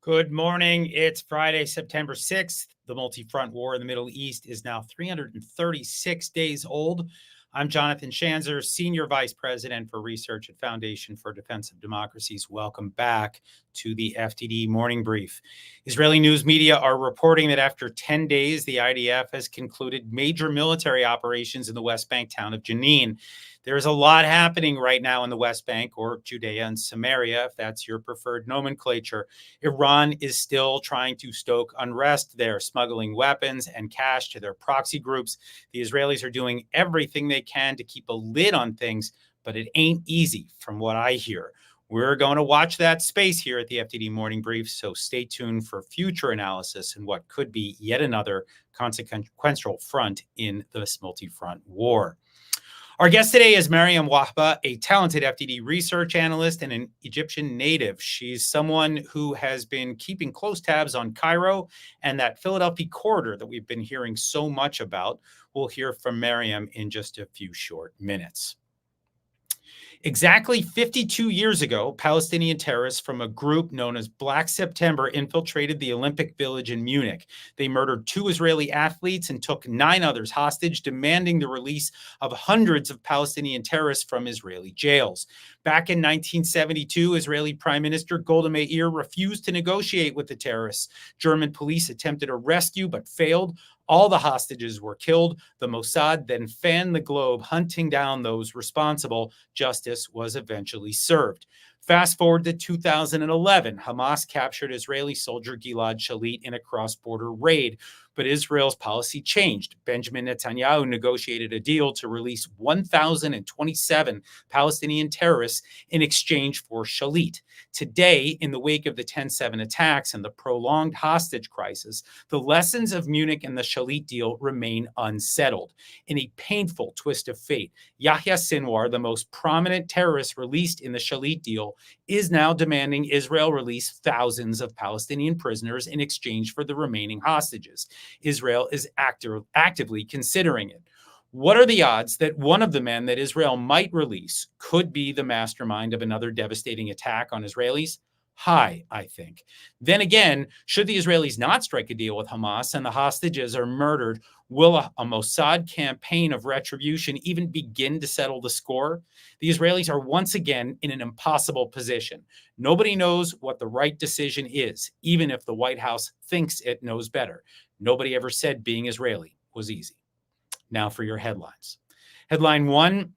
Good morning. It's Friday, September 6th. The multi-front war in the Middle East is now 336 days old. I'm Jonathan Schanzer, Senior Vice President for Research at Foundation for Defense of Democracies. Welcome back to the FDD Morning Brief. Israeli news media are reporting that after 10 days, the IDF has concluded major military operations in the West Bank town of Jenin. There's a lot happening right now in the West Bank, or Judea and Samaria, if that's your preferred nomenclature. Iran is still trying to stoke unrest there, smuggling weapons and cash to their proxy groups. The Israelis are doing everything they can to keep a lid on things, but it ain't easy from what I hear. We're going to watch that space here at the FDD Morning Brief, so stay tuned for future analysis and what could be yet another consequential front in this multi-front war. Our guest today is Mariam Wahba, a talented FDD research analyst and an Egyptian native. She's someone who has been keeping close tabs on Cairo and that Philadelphia corridor that we've been hearing so much about. We'll hear from Mariam in just a few short minutes. Exactly 52 years ago, Palestinian terrorists from a group known as Black September infiltrated the Olympic Village in Munich. They murdered 2 Israeli athletes and took 9 others hostage, demanding the release of hundreds of Palestinian terrorists from Israeli jails. Back in 1972, Israeli Prime Minister Golda Meir refused to negotiate with the terrorists. German police attempted a rescue but failed. All the hostages were killed. The Mossad then fanned the globe, hunting down those responsible. Justice was eventually served. Fast forward to 2011, Hamas captured Israeli soldier Gilad Shalit in a cross-border raid. But Israel's policy changed. Benjamin Netanyahu negotiated a deal to release 1,027 Palestinian terrorists in exchange for Shalit. Today, in the wake of the 10/7 attacks and the prolonged hostage crisis, the lessons of Munich and the Shalit deal remain unsettled. In a painful twist of fate, Yahya Sinwar, the most prominent terrorist released in the Shalit deal, is now demanding Israel release thousands of Palestinian prisoners in exchange for the remaining hostages. Israel is actively considering it. What are the odds that one of the men that Israel might release could be the mastermind of another devastating attack on Israelis? High, I think. Then again, should the Israelis not strike a deal with Hamas and the hostages are murdered, will a Mossad campaign of retribution even begin to settle the score? The Israelis are once again in an impossible position. Nobody knows what the right decision is, even if the White House thinks it knows better. Nobody ever said being Israeli was easy. Now for your headlines. Headline 1.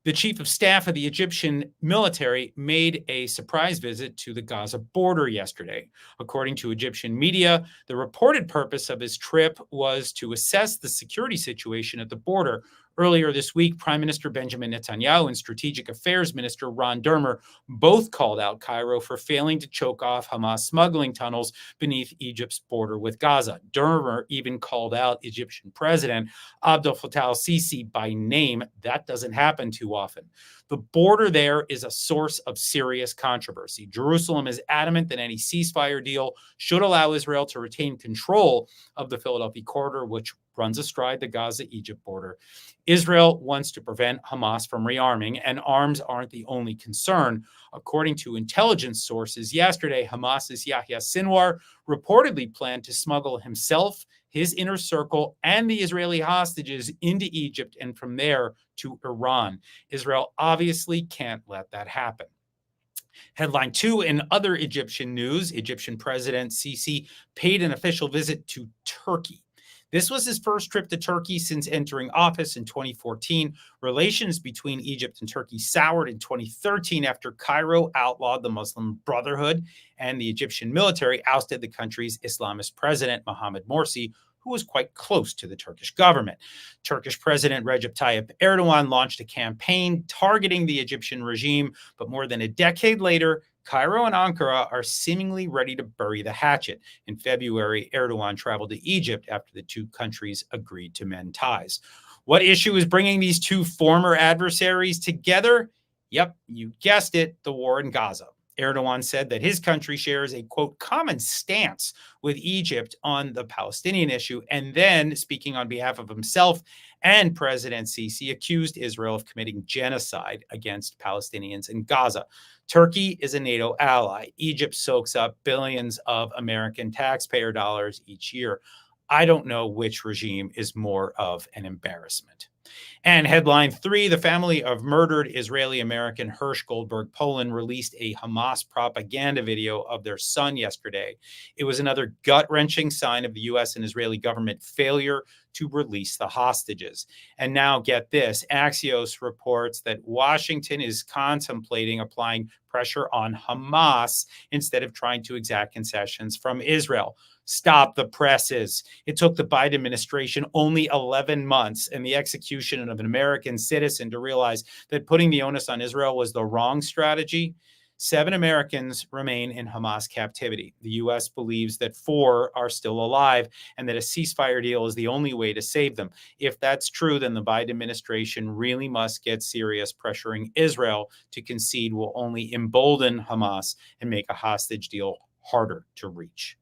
The chief of staff of the Egyptian military made a surprise visit to the Gaza border yesterday. According to Egyptian media, the reported purpose of his trip was to assess the security situation at the border. Earlier this week, Prime Minister Benjamin Netanyahu and Strategic Affairs Minister Ron Dermer both called out Cairo for failing to choke off Hamas smuggling tunnels beneath Egypt's border with Gaza. Dermer even called out Egyptian President Abdel Fattah al-Sisi by name. That doesn't happen too often. The border there is a source of serious controversy. Jerusalem is adamant that any ceasefire deal should allow Israel to retain control of the Philadelphia corridor, which runs astride the Gaza-Egypt border. Israel wants to prevent Hamas from rearming, and arms aren't the only concern. According to intelligence sources yesterday, Hamas's Yahya Sinwar reportedly planned to smuggle himself, his inner circle, and the Israeli hostages into Egypt and from there to Iran. Israel obviously can't let that happen. Headline 2, in other Egyptian news, Egyptian President Sisi paid an official visit to Turkey. This was his first trip to Turkey since entering office in 2014. Relations between Egypt and Turkey soured in 2013 after Cairo outlawed the Muslim Brotherhood and the Egyptian military ousted the country's Islamist president, Mohamed Morsi, who was quite close to the Turkish government. Turkish President Recep Tayyip Erdogan launched a campaign targeting the Egyptian regime, but more than a decade later, Cairo and Ankara are seemingly ready to bury the hatchet. In February, Erdogan traveled to Egypt after the two countries agreed to mend ties. What issue is bringing these two former adversaries together? Yep, you guessed it, the war in Gaza. Erdogan said that his country shares a, quote, common stance with Egypt on the Palestinian issue. And then, speaking on behalf of himself And President Sisi accused Israel of committing genocide against Palestinians in Gaza. Turkey is a NATO ally. Egypt soaks up billions of American taxpayer dollars each year. I don't know which regime is more of an embarrassment. And headline 3, the family of murdered Israeli-American Hirsch Goldberg Poland released a Hamas propaganda video of their son yesterday. It was another gut-wrenching sign of the U.S. and Israeli government failure to release the hostages. And now get this, Axios reports that Washington is contemplating applying pressure on Hamas instead of trying to exact concessions from Israel. Stop the presses. It took the Biden administration only 11 months and the execution of an American citizen to realize that putting the onus on Israel was the wrong strategy. 7 Americans remain in Hamas captivity. The U.S. believes that 4 are still alive and that a ceasefire deal is the only way to save them. If that's true, then the Biden administration really must get serious. Pressuring Israel to concede will only embolden Hamas and make a hostage deal harder to reach.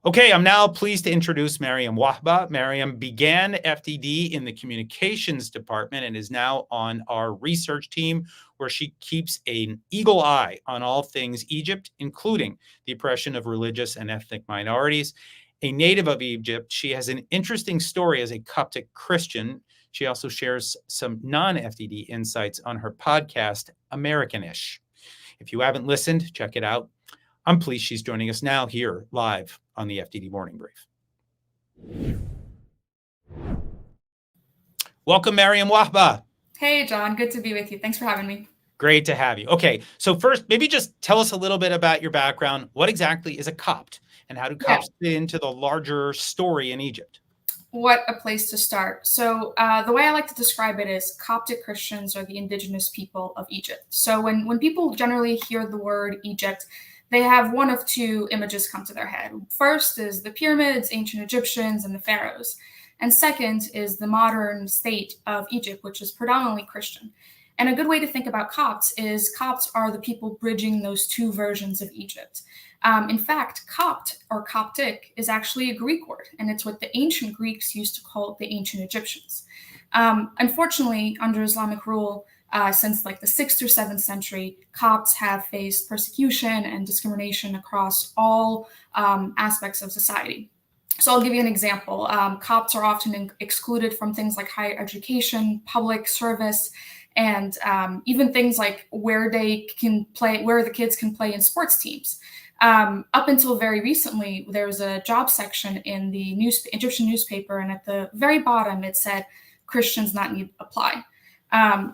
Okay, I'm now pleased to introduce Mariam Wahba. Mariam began FDD in the communications department and is now on our research team, where she keeps an eagle eye on all things Egypt, including the oppression of religious and ethnic minorities. A native of Egypt, she has an interesting story as a Coptic Christian. She also shares some non-FDD insights on her podcast, Americanish. If you haven't listened, check it out. I'm pleased she's joining us now here live on the FDD Morning Brief. Welcome, Mariam Wahba. Hey, John. Good to be with you. Thanks for having me. Great to have you. Okay, so first, maybe just tell us a little bit about your background. What exactly is a Copt, and how do Copts fit into the larger story in Egypt? What a place to start. So the way I like to describe it is Coptic Christians are the indigenous people of Egypt. So when people generally hear the word Egypt, they have one of 2 images come to their head. First is the pyramids, ancient Egyptians, and the pharaohs. And second is the modern state of Egypt, which is predominantly Christian. And a good way to think about Copts is Copts are the people bridging those 2 versions of Egypt. In fact, Copt or Coptic is actually a Greek word, and it's what the ancient Greeks used to call the ancient Egyptians. Unfortunately, under Islamic rule, since like the 6th or 7th century, Copts have faced persecution and discrimination across all aspects of society. So I'll give you an example. Copts are often excluded from things like higher education, public service, and even things like where the kids can play in sports teams. Up until very recently, there was a job section in the Egyptian newspaper, and at the very bottom it said, "Christians not need apply."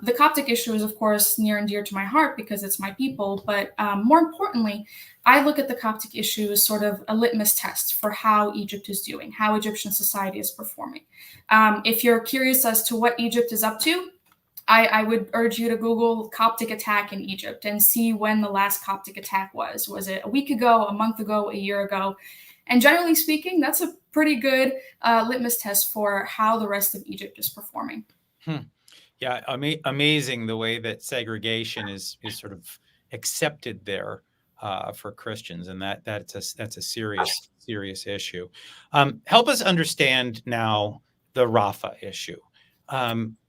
The Coptic issue is, of course, near and dear to my heart because it's my people. But more importantly, I look at the Coptic issue as sort of a litmus test for how Egypt is doing, how Egyptian society is performing. If you're curious as to what Egypt is up to, I would urge you to Google Coptic attack in Egypt and see when the last Coptic attack was. Was it a week ago, a month ago, a year ago? And generally speaking, that's a pretty good litmus test for how the rest of Egypt is performing. Yeah, amazing the way that segregation is sort of accepted there for Christians, and that's a serious issue. Help us understand now the Rafa issue.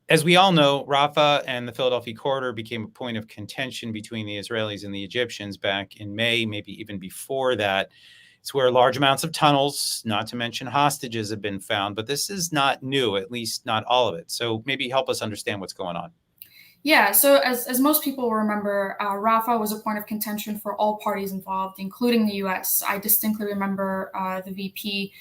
As we all know, Rafa and the Philadelphia corridor became a point of contention between the Israelis and the Egyptians back in May, maybe even before that. It's where large amounts of tunnels, not to mention hostages, have been found. But this is not new, at least not all of it. So maybe help us understand what's going on. Yeah, so as most people remember, Rafa was a point of contention for all parties involved, including the U.S. I distinctly remember the VP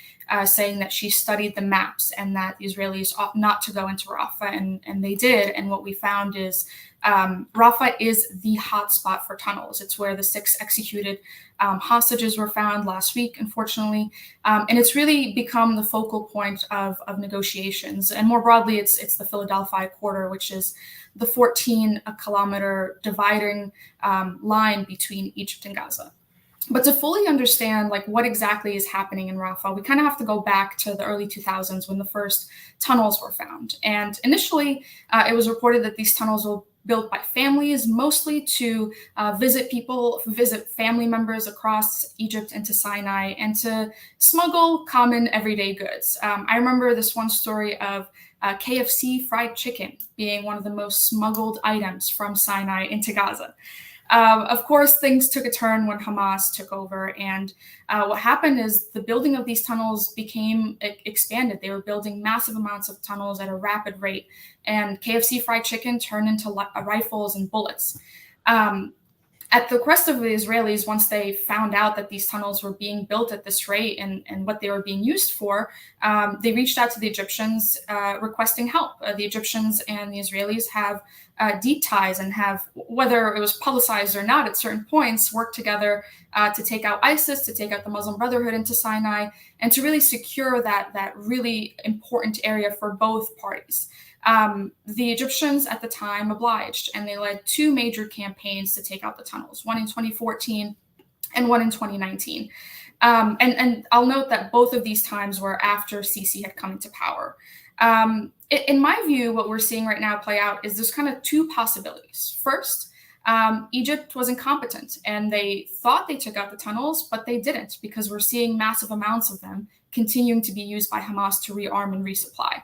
saying that she studied the maps and that the Israelis ought not to go into Rafa, and they did. And what we found is Rafa is the hotspot for tunnels. It's where the 6 executed hostages were found last week, unfortunately. And it's really become the focal point of negotiations. And more broadly, it's the Philadelphia corridor, which is the 14-kilometer dividing line between Egypt and Gaza. But to fully understand like what exactly is happening in Rafa, we kind of have to go back to the early 2000s when the first tunnels were found. And initially, it was reported that these tunnels will built by families, mostly to visit family members across Egypt into Sinai, and to smuggle common everyday goods. I remember this one story of KFC fried chicken being one of the most smuggled items from Sinai into Gaza. Of course, things took a turn when Hamas took over, and what happened is the building of these tunnels became expanded. They were building massive amounts of tunnels at a rapid rate, and KFC fried chicken turned into rifles and bullets. At the request of the Israelis, once they found out that these tunnels were being built at this rate and what they were being used for, they reached out to the Egyptians requesting help. The Egyptians and the Israelis have deep ties and have, whether it was publicized or not at certain points, worked together to take out ISIS, to take out the Muslim Brotherhood into Sinai, and to really secure that really important area for both parties. The Egyptians at the time obliged, and they led two major campaigns to take out the tunnels, one in 2014 and one in 2019. And I'll note that both of these times were after Sisi had come into power. In my view, what we're seeing right now play out is there's kind of two possibilities. First, Egypt was incompetent, and they thought they took out the tunnels, but they didn't, because we're seeing massive amounts of them continuing to be used by Hamas to rearm and resupply.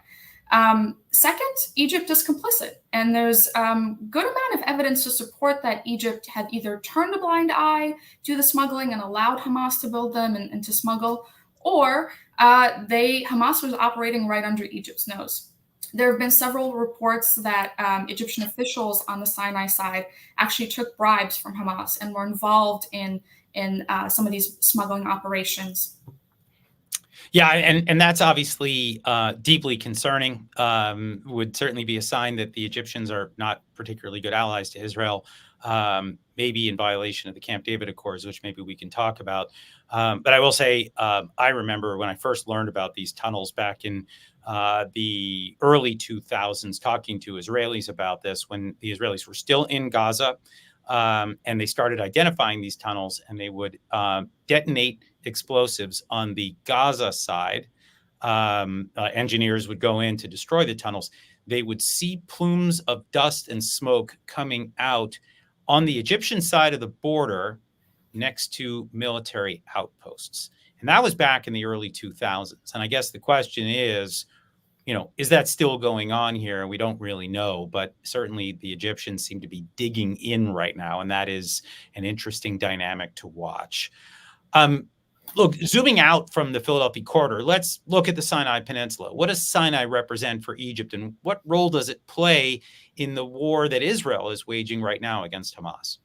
Second, Egypt is complicit, and there's good amount of evidence to support that Egypt had either turned a blind eye to the smuggling and allowed Hamas to build them and to smuggle, or Hamas was operating right under Egypt's nose. There have been several reports that Egyptian officials on the Sinai side actually took bribes from Hamas and were involved in some of these smuggling operations. Yeah, and that's obviously deeply concerning. Would certainly be a sign that the Egyptians are not particularly good allies to Israel, maybe in violation of the Camp David Accords, which maybe we can talk about. But I will say, I remember when I first learned about these tunnels back in the early 2000s, talking to Israelis about this when the Israelis were still in Gaza, and they started identifying these tunnels, and they would detonate explosives on the Gaza side. Engineers would go in to destroy the tunnels. They would see plumes of dust and smoke coming out on the Egyptian side of the border next to military outposts. And that was back in the early 2000s. And I guess the question is, is that still going on here? We don't really know, but certainly the Egyptians seem to be digging in right now, and that is an interesting dynamic to watch. Look, zooming out from the Philadelphia corridor, let's look at the Sinai Peninsula. What does Sinai represent for Egypt, and what role does it play in the war that Israel is waging right now against Hamas?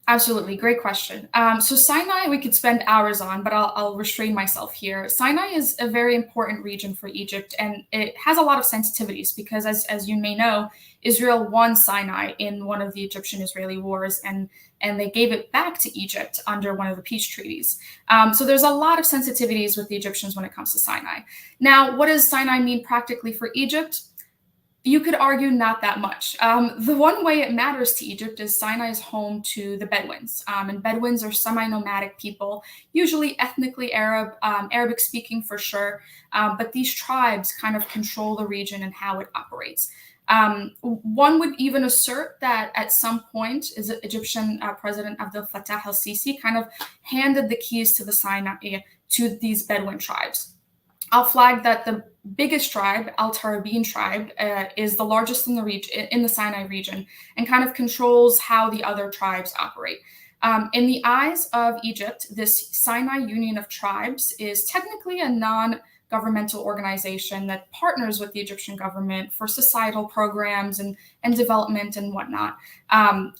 Absolutely. Great question. So Sinai, we could spend hours on, but I'll restrain myself here. Sinai is a very important region for Egypt, and it has a lot of sensitivities because, as you may know, Israel won Sinai in one of the Egyptian-Israeli wars, and they gave it back to Egypt under one of the peace treaties. So there's a lot of sensitivities with the Egyptians when it comes to Sinai. Now, what does Sinai mean practically for Egypt? You could argue not that much. The one way it matters to Egypt is Sinai is home to the Bedouins, and Bedouins are semi-nomadic people, usually ethnically Arab, Arabic speaking for sure, but these tribes kind of control the region and how it operates. One would even assert that at some point, Egyptian President Abdel Fattah al-Sisi kind of handed the keys to the Sinai to these Bedouin tribes. I'll flag that the biggest tribe, Al-Tarabin tribe, is the largest in the region, in the Sinai region, and kind of controls how the other tribes operate. In the eyes of Egypt, this Sinai Union of Tribes is technically a non-governmental organization that partners with the Egyptian government for societal programs and development and whatnot.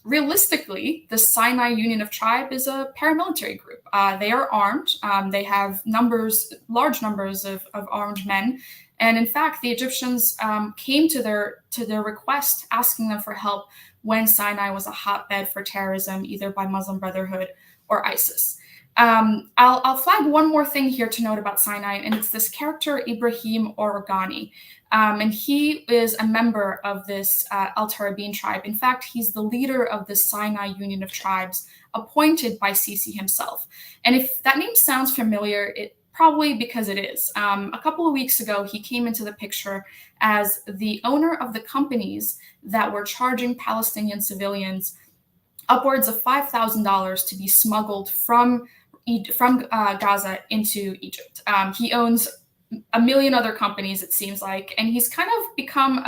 Realistically, the Sinai Union of Tribe is a paramilitary group. They are armed. They have large numbers of armed men. And in fact, the Egyptians came to their request, asking them for help when Sinai was a hotbed for terrorism, either by Muslim Brotherhood or ISIS. I'll flag one more thing here to note about Sinai, and it's this character Ibrahim Orogani. And he is a member of this Al-Tarabin tribe. In fact, he's the leader of the Sinai Union of Tribes, appointed by Sisi himself. And if that name sounds familiar, Probably because it is. A couple of weeks ago, he came into the picture as the owner of the companies that were charging Palestinian civilians upwards of $5,000 to be smuggled from Gaza into Egypt. He owns a million other companies, it seems like, and he's kind of become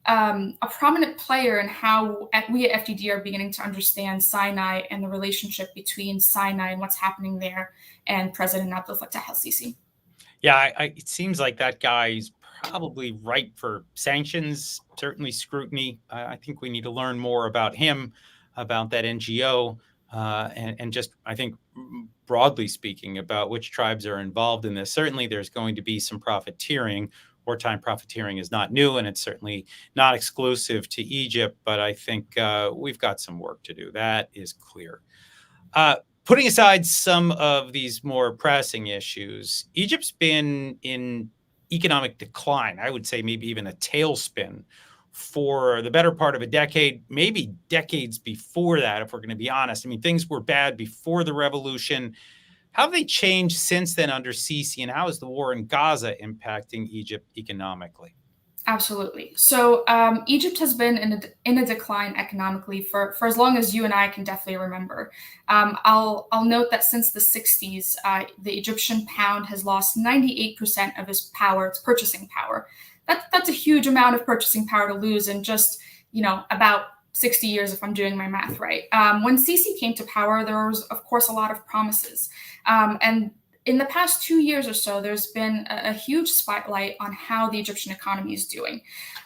a prominent player in how we at FDD are beginning to understand Sinai and the relationship between Sinai and what's happening there and President Abdel Fattah el-Sisi. Yeah, it seems like that guy's probably ripe for sanctions, certainly scrutiny. I think we need to learn more about him, about that NGO, and just, I think, broadly speaking, about which tribes are involved in this. Certainly, there's going to be some profiteering. Wartime profiteering is not new, and it's certainly not exclusive to Egypt, but I think we've got some work to do. That is clear. Putting aside some of these more pressing issues, Egypt's been in economic decline, I would say maybe even a tailspin, for the better part of a decade, maybe decades before that, if we're going to be honest. I mean, things were bad before the revolution. How have they changed since then under Sisi, and how is the war in Gaza impacting Egypt economically? Absolutely. So Egypt has been in a decline economically for as long as you and I can definitely remember. I'll note that since the 60s, the Egyptian pound has lost 98% of its power, its purchasing power. That's a huge amount of purchasing power to lose in just, about 60 years, if I'm doing my math right. When Sisi came to power, there was, of course, a lot of promises. And in the past 2 years or so, there's been a huge spotlight on how the Egyptian economy is doing.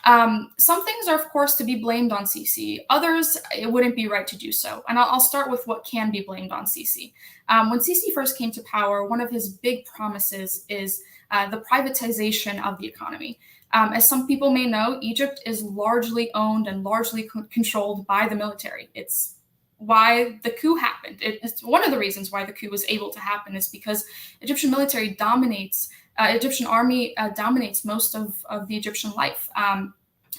Some things are, of course, to be blamed on Sisi. Others, it wouldn't be right to do so. And I'll start with what can be blamed on Sisi. When Sisi first came to power, one of his big promises is the privatization of the economy. As some people may know, Egypt is largely owned and largely controlled by the military. It's why the coup happened. It's one of the reasons why the coup was able to happen is because Egyptian military dominates, Egyptian army dominates most of the Egyptian life.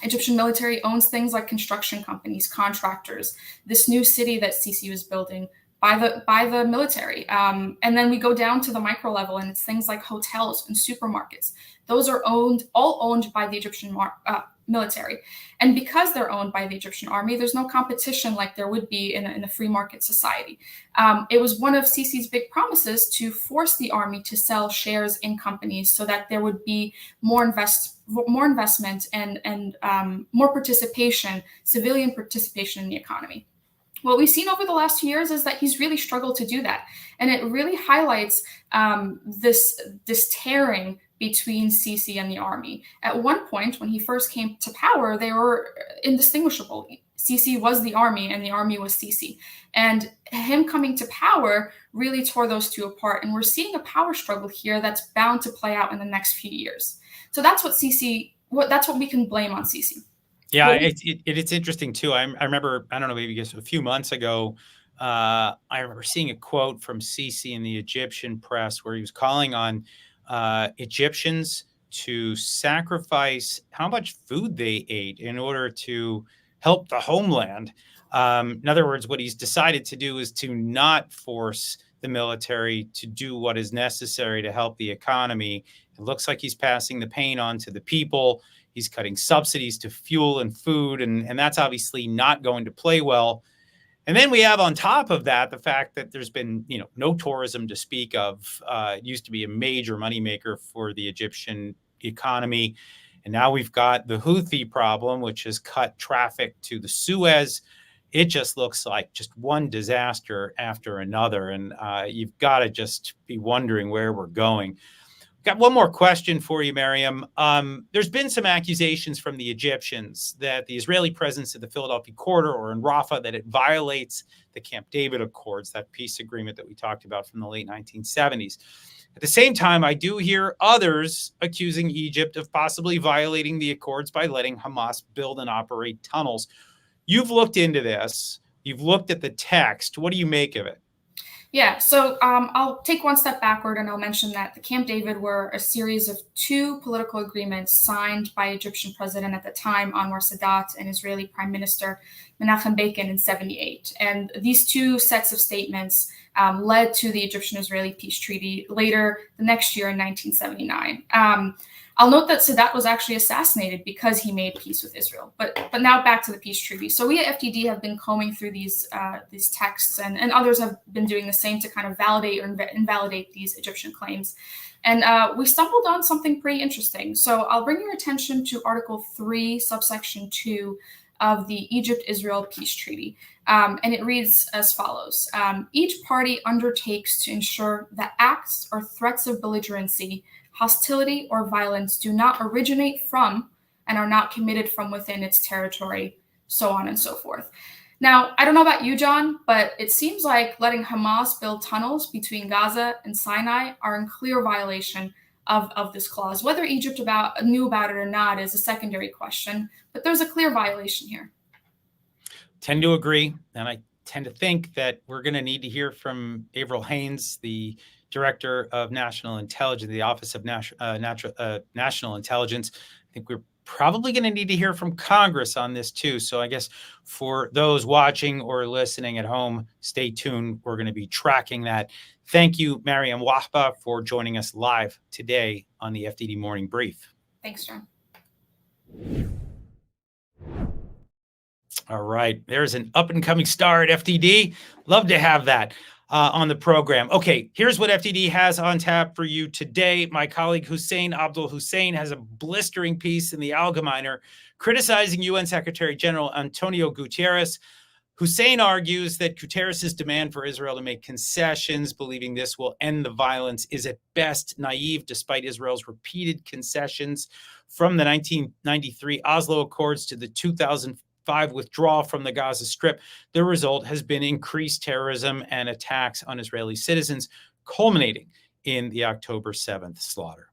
Egyptian military owns things like construction companies, contractors, this new city that Sisi was building by the military. And then we go down to the micro level, and it's things like hotels and supermarkets. Those are all owned by the Egyptian military. And because they're owned by the Egyptian army, there's no competition like there would be in a free market society. It was one of Sisi's big promises to force the army to sell shares in companies so that there would be more investment and more participation, civilian participation in the economy. What we've seen over the last few years is that he's really struggled to do that. And it really highlights this tearing between Sisi and the army. At one point, when he first came to power, they were indistinguishable. Sisi was the army and the army was Sisi. And him coming to power really tore those two apart. And we're seeing a power struggle here that's bound to play out in the next few years. So that's what we can blame on Sisi. Yeah, it's interesting too. I remember, I don't know, maybe just a few months ago, I remember seeing a quote from Sisi in the Egyptian press where he was calling on Egyptians to sacrifice how much food they ate in order to help the homeland. In other words, what he's decided to do is to not force the military to do what is necessary to help the economy. It looks like he's passing the pain on to the people. He's cutting subsidies to fuel and food, and that's obviously not going to play well. And then we have on top of that the fact that there's been, no tourism to speak of. It used to be a major moneymaker for the Egyptian economy. And now we've got the Houthi problem, which has cut traffic to the Suez. It just looks like just one disaster after another. And you've got to just be wondering where we're going. Got one more question for you, Mariam. There's been some accusations from the Egyptians that the Israeli presence at the Philadelphia corridor or in Rafa, that it violates the Camp David Accords, that peace agreement that we talked about from the late 1970s. At the same time, I do hear others accusing Egypt of possibly violating the accords by letting Hamas build and operate tunnels. You've looked into this. You've looked at the text. What do you make of it? Yeah, so I'll take one step backward and I'll mention that the Camp David were a series of two political agreements signed by Egyptian president at the time, Anwar Sadat, and Israeli Prime Minister Menachem Begin in 78. And these two sets of statements led to the Egyptian-Israeli peace treaty later the next year in 1979. I'll note that Sadat was actually assassinated because he made peace with Israel. But now back to the peace treaty. So we at FDD have been combing through these texts, and others have been doing the same to kind of validate or invalidate these Egyptian claims. And we stumbled on something pretty interesting. So I'll bring your attention to Article 3, subsection 2 of the Egypt-Israel Peace Treaty. And it reads as follows. Each party undertakes to ensure that acts or threats of belligerency, hostility, or violence do not originate from and are not committed from within its territory, so on and so forth. Now, I don't know about you, John, but it seems like letting Hamas build tunnels between Gaza and Sinai are in clear violation of this clause. Whether Egypt knew about it or not is a secondary question, but there's a clear violation here. Tend to agree, and I tend to think that we're going to need to hear from Avril Haines, the Director of National Intelligence, the Office of National Intelligence. I think we're probably going to need to hear from Congress on this too. So I guess for those watching or listening at home, stay tuned. We're going to be tracking that. Thank you, Mariam Wahba, for joining us live today on the FDD Morning Brief. Thanks, John. All right. There's an up-and-coming star at FDD. Love to have that on the program. Okay, here's what FDD has on tap for you today. My colleague Hussein Abdul Hussein has a blistering piece in the Allgemeiner criticizing UN Secretary General Antonio Guterres. Hussein argues that Guterres' demand for Israel to make concessions, believing this will end the violence, is at best naive, despite Israel's repeated concessions from the 1993 Oslo Accords to the 2005 withdrawal from the Gaza Strip. The result has been increased terrorism and attacks on Israeli citizens, culminating in the October 7th slaughter.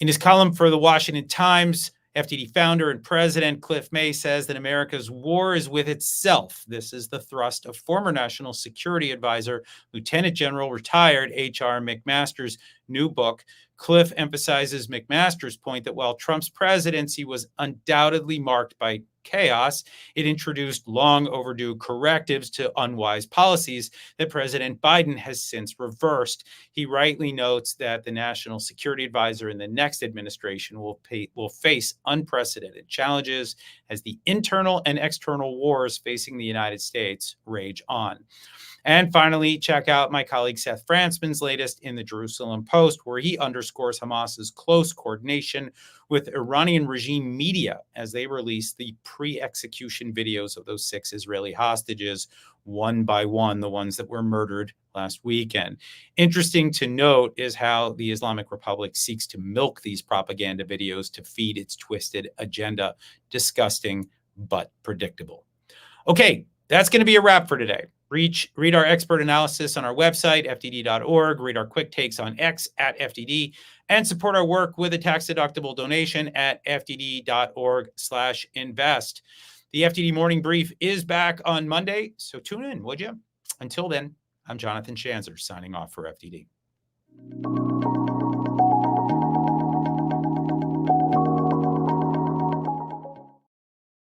In his column for the Washington Times, FDD founder and president Cliff May says that America's war is with itself. This is the thrust of former National Security Advisor, Lieutenant General retired H.R. McMaster's new book. Cliff emphasizes McMaster's point that while Trump's presidency was undoubtedly marked by chaos, it introduced long overdue correctives to unwise policies that President Biden has since reversed. He rightly notes that the National Security Advisor in the next administration will face unprecedented challenges as the internal and external wars facing the United States rage on. And finally, check out my colleague Seth Frantzman's latest in the Jerusalem Post, where he underscores Hamas's close coordination with Iranian regime media as they release the pre-execution videos of those 6 Israeli hostages, one by one, the ones that were murdered last weekend. Interesting to note is how the Islamic Republic seeks to milk these propaganda videos to feed its twisted agenda. Disgusting, but predictable. Okay, that's going to be a wrap for today. Read our expert analysis on our website, fdd.org. Read our quick takes on X at FDD, and support our work with a tax-deductible donation at fdd.org/invest. The FDD Morning Brief is back on Monday, so tune in, would you? Until then, I'm Jonathan Schanzer, signing off for FDD.